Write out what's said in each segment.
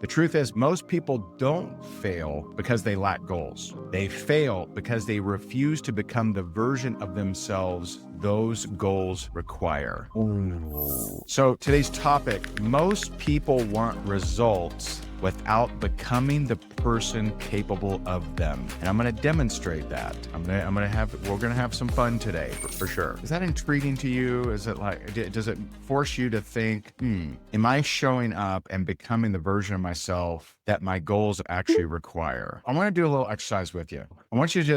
The truth is, most people don't fail because they lack goals. They fail because they refuse to become the version of themselves those goals require. Ooh. So today's topic, most people want results without becoming the person capable of them. And I'm going to demonstrate that. We're going to have some fun today for sure. Is that intriguing to you? Is it like, does it force you to think, am I showing up and becoming the version of myself that my goals actually require? I want to do a little exercise with you. I want you to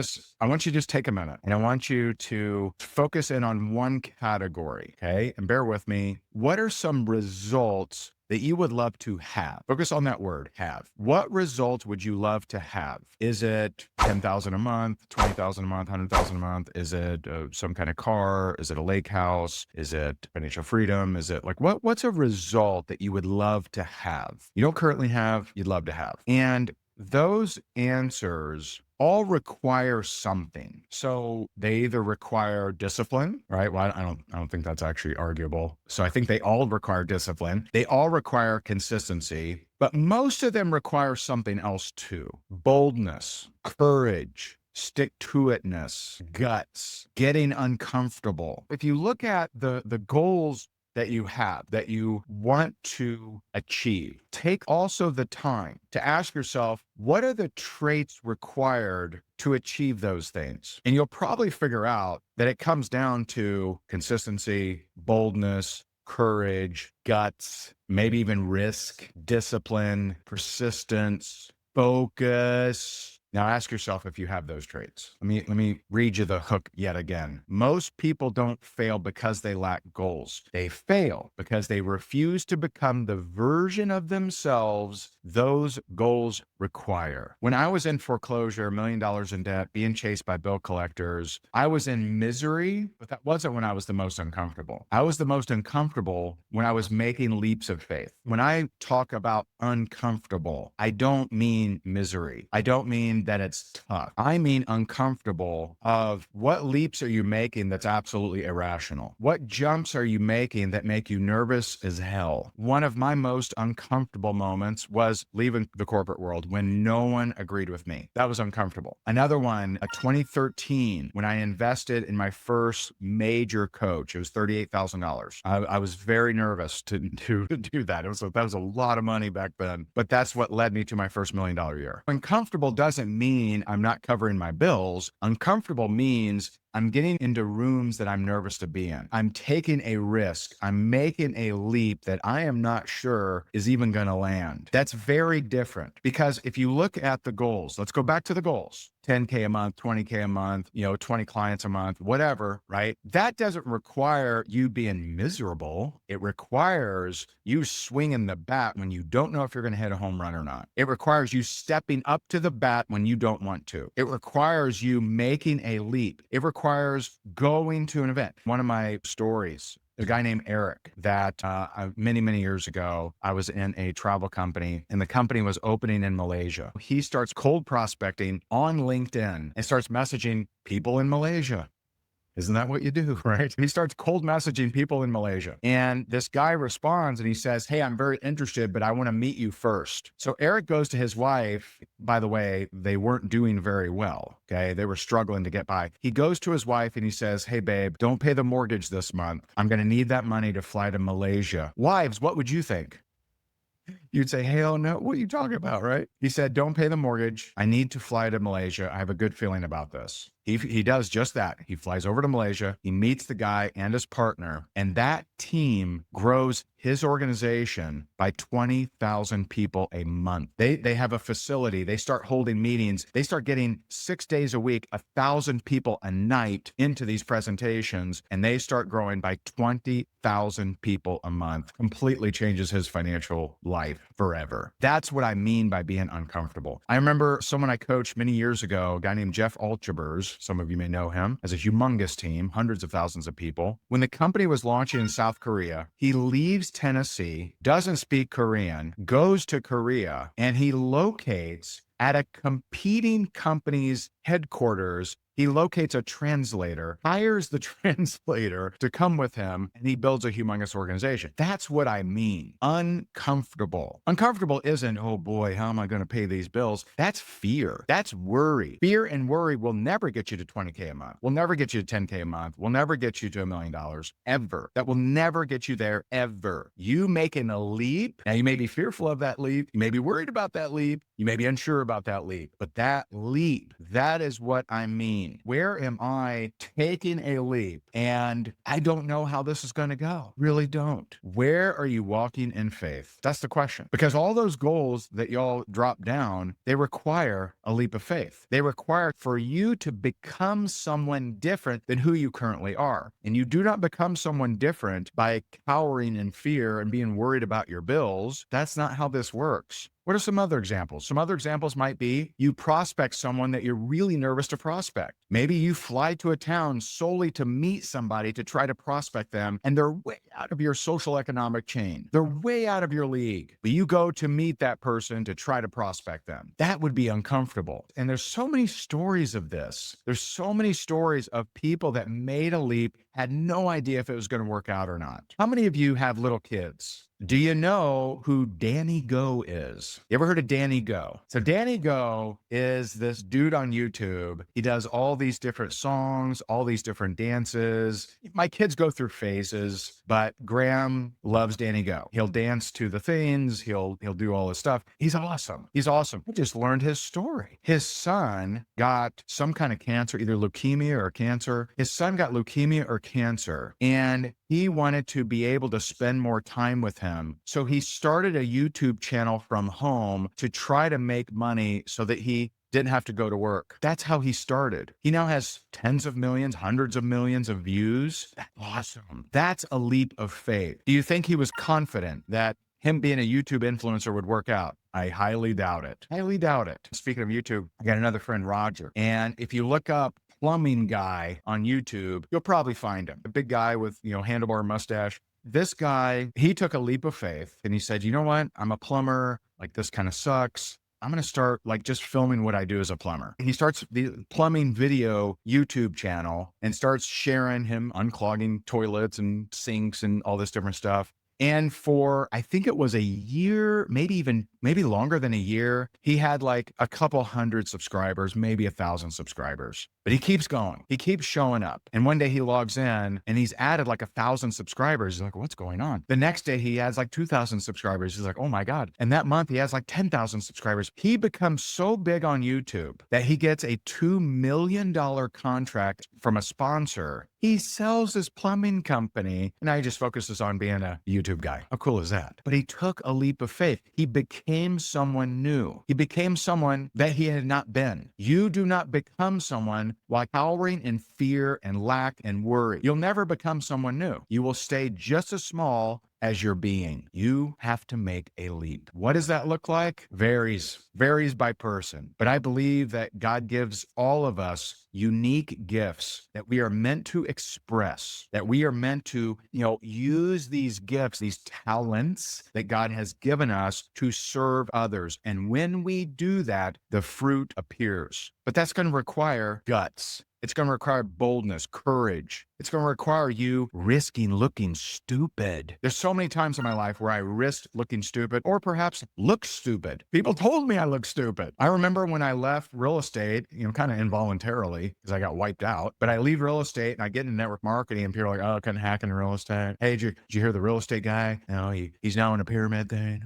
just take a minute and I want you to focus in on one category. Okay. And bear with me. What are some results that you would love to have? Focus on that word, have. What results would you love to have? Is it 10,000 a month, 20,000 a month, 100,000 a month? Is it some kind of car? Is it a lake house? Is it financial freedom? Is it like, what's a result that you would love to have? You don't currently have, you'd love to have. And those answers all require something. So they either require discipline, right? Well, I don't think that's actually arguable. So I think they all require discipline. They all require consistency, but most of them require something else too. Boldness, courage, stick-to-itness, guts, getting uncomfortable. If you look at the goals that you have, that you want to achieve, take also the time to ask yourself, what are the traits required to achieve those things? And you'll probably figure out that it comes down to consistency, boldness, courage, guts, maybe even risk, discipline, persistence, focus. Now ask yourself if you have those traits. Let me read you the hook yet again. Most people don't fail because they lack goals. They fail because they refuse to become the version of themselves those goals require. When I was in foreclosure, $1 million in debt, being chased by bill collectors, I was in misery, but that wasn't when I was the most uncomfortable. I was the most uncomfortable when I was making leaps of faith. When I talk about uncomfortable, I don't mean misery. I don't mean that it's tough. I mean uncomfortable of what leaps are you making that's absolutely irrational? What jumps are you making that make you nervous as hell? One of my most uncomfortable moments was leaving the corporate world when no one agreed with me. That was uncomfortable. Another one, 2013, when I invested in my first major coach, it was $38,000. I was very nervous to do that. That was a lot of money back then, but that's what led me to my first $1 million year. Uncomfortable doesn't mean I'm not covering my bills. Uncomfortable means I'm getting into rooms that I'm nervous to be in. I'm taking a risk. I'm making a leap that I am not sure is even going to land. That's very different because if you look at the goals, let's go back to the goals. 10K a month, 20K a month, 20 clients a month, whatever, right? That doesn't require you being miserable. It requires you swinging the bat when you don't know if you're going to hit a home run or not. It requires you stepping up to the bat when you don't want to. It requires you making a leap. It requires going to an event. One of my stories, a guy named Eric that many, many years ago, I was in a travel company and the company was opening in Malaysia. He starts cold prospecting on LinkedIn and starts messaging people in Malaysia. Isn't that what you do, right? He starts cold messaging people in Malaysia. And this guy responds and he says, hey, I'm very interested, but I want to meet you first. So Eric goes to his wife. By the way, they weren't doing very well. Okay. They were struggling to get by. He goes to his wife and he says, hey, babe, don't pay the mortgage this month. I'm going to need that money to fly to Malaysia. Wives, what would you think? You'd say, hell no, what are you talking about, right? He said, don't pay the mortgage. I need to fly to Malaysia. I have a good feeling about this. He does just that. He flies over to Malaysia. He meets the guy and his partner, and that team grows his organization by 20,000 people a month. They have a facility. They start holding meetings. They start getting 6 days a week, 1,000 people a night into these presentations, and they start growing by 20,000 people a month. Completely changes his financial life forever. That's what I mean by being uncomfortable. I remember someone I coached many years ago, a guy named Jeff Alchibers. Some of you may know him, as a humongous team, hundreds of thousands of people. When the company was launching in South Korea, he leaves Tennessee, doesn't speak Korean, goes to Korea, and he locates at a competing company's headquarters, he locates a translator, hires the translator to come with him, and he builds a humongous organization. That's what I mean. Uncomfortable. Uncomfortable isn't, oh boy, how am I going to pay these bills? That's fear. That's worry. Fear and worry will never get you to 20K a month. Will never get you to 10K a month. Will never get you to $1 million ever. That will never get you there ever. You making a leap. Now you may be fearful of that leap. You may be worried about that leap. You may be unsure about that leap, but that leap, that is what I mean. Where am I taking a leap and I don't know how this is going to go? Really don't. Where are you walking in faith? That's the question. Because all those goals that y'all drop down, they require a leap of faith. They require for you to become someone different than who you currently are. And you do not become someone different by cowering in fear and being worried about your bills. That's not how this works. What are some other examples? Some other examples might be you prospect someone that you're really nervous to prospect. Maybe you fly to a town solely to meet somebody to try to prospect them, and they're way out of your social economic chain. They're way out of your league. But you go to meet that person to try to prospect them. That would be uncomfortable. And there's so many stories of this. There's so many stories of people that made a leap, had no idea if it was going to work out or not. How many of you have little kids? Do you know who Danny Go is? You ever heard of Danny Go? So Danny Go is this dude on YouTube. He does all these different songs, all these different dances. My kids go through phases, but Graham loves Danny Go. He'll dance to the things. He'll do all this stuff. He's awesome. He's awesome. I just learned his story. His son got some kind of cancer, either leukemia or cancer. His son got leukemia or cancer, and he wanted to be able to spend more time with him. So he started a YouTube channel from home to try to make money so that he didn't have to go to work. That's how he started. He now has tens of millions, hundreds of millions of views. That's awesome. That's a leap of faith. Do you think he was confident that him being a YouTube influencer would work out? I highly doubt it. Highly doubt it. Speaking of YouTube, I got another friend, Roger. And if you look up plumbing guy on YouTube, you'll probably find him. A big guy with, handlebar mustache. This guy, he took a leap of faith and he said, you know what? I'm a plumber. Like, this kind of sucks. I'm going to start just filming what I do as a plumber. He starts the plumbing video YouTube channel and starts sharing him unclogging toilets and sinks and all this different stuff. And for, I think it was a year, maybe longer than a year, he had like a couple hundred subscribers, maybe 1,000 subscribers. But he keeps going. He keeps showing up. And one day he logs in and he's added like 1,000 subscribers. He's like, what's going on? The next day he has like 2,000 subscribers. He's like, oh my God. And that month he has like 10,000 subscribers. He becomes so big on YouTube that he gets a $2 million contract from a sponsor. He sells his plumbing company. And now he just focuses on being a YouTube guy. How cool is that? But he took a leap of faith. He became someone new. He became someone that he had not been. You do not become someone while cowering in fear and lack and worry. You'll never become someone new. You will stay just as small as your being. You have to make a leap. What does that look like? Varies by person. But I believe that God gives all of us unique gifts that we are meant to express, that we are meant to, use these gifts, these talents that God has given us to serve others. And when we do that, the fruit appears. But that's going to require guts. It's going to require boldness, courage. It's going to require you risking looking stupid. There's so many times in my life where I risked looking stupid or perhaps look stupid. People told me I look stupid. I remember when I left real estate, kind of involuntarily because I got wiped out, but I leave real estate and I get into network marketing and people are like, oh, I couldn't hack into real estate. Hey, did you hear the real estate guy? He's now in a pyramid thing.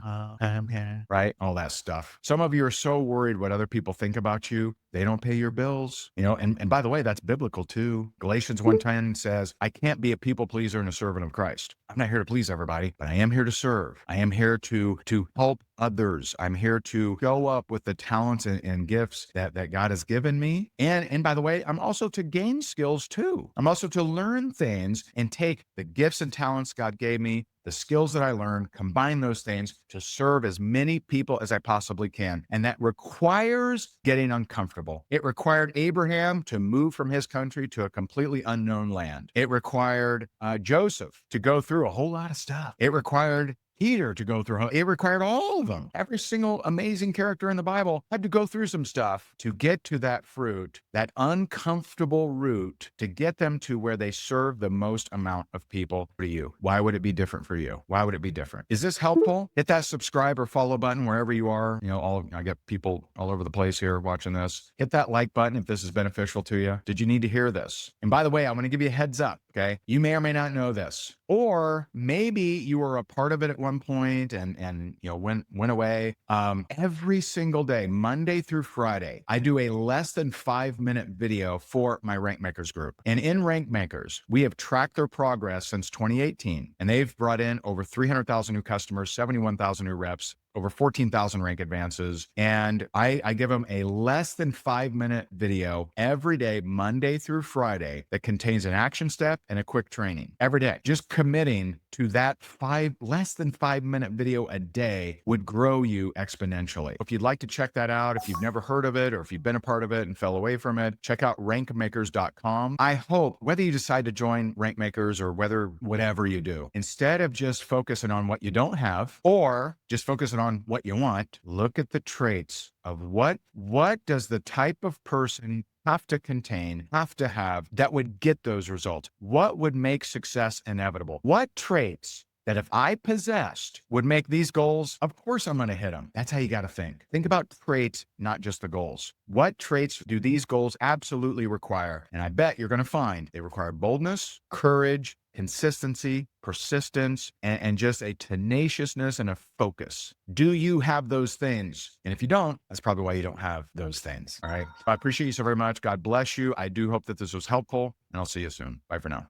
Right? All that stuff. Some of you are so worried what other people think about you. They don't pay your bills, and by the way, that's biblical too. Galatians 1:10 says, I can't be a people pleaser and a servant of Christ. I'm not here to please everybody, but I am here to serve. I am here to help others. I'm here to show up with the talents and gifts that God has given me. And by the way, I'm also to gain skills too. I'm also to learn things and take the gifts and talents God gave me, the skills that I learned, combine those things to serve as many people as I possibly can. And that requires getting uncomfortable. It required Abraham to move from his country to a completely unknown land. It required Joseph to go through a whole lot of stuff. It required Peter to go through. It required all of them. Every single amazing character in the Bible had to go through some stuff to get to that fruit, that uncomfortable route, to get them to where they serve the most amount of people for you. Why would it be different for you? Why would it be different? Is this helpful? Hit that subscribe or follow button wherever you are. I get people all over the place here watching this. Hit that like button if this is beneficial to you. Did you need to hear this? And by the way, I'm going to give you a heads up, okay? You may or may not know this. Or maybe you were a part of it at one point and went away. Every single day, Monday through Friday, I do a less than 5-minute video for my Rank Makers group. And in Rank Makers, we have tracked their progress since 2018, and they've brought in over 300,000 new customers, 71,000 new reps, over 14,000 rank advances. And I give them a less than 5-minute video every day, Monday through Friday, that contains an action step and a quick training every day. Just committing to that less than 5-minute video a day would grow you exponentially. If you'd like to check that out, if you've never heard of it, or if you've been a part of it and fell away from it, check out rankmakers.com. I hope whether you decide to join Rank Makers or whatever you do, instead of just focusing on what you don't have or just focusing on what you want, look at the traits of what does the type of person have to contain, have to have, that would get those results? What would make success inevitable? What traits that if I possessed would make these goals, of course I'm going to hit them? That's how you got to think. Think about traits, not just the goals. What traits do these goals absolutely require? And I bet you're going to find they require boldness, courage, consistency, persistence, and just a tenaciousness and a focus. Do you have those things? And if you don't, that's probably why you don't have those things. All right. I appreciate you so very much. God bless you. I do hope that this was helpful, and I'll see you soon. Bye for now.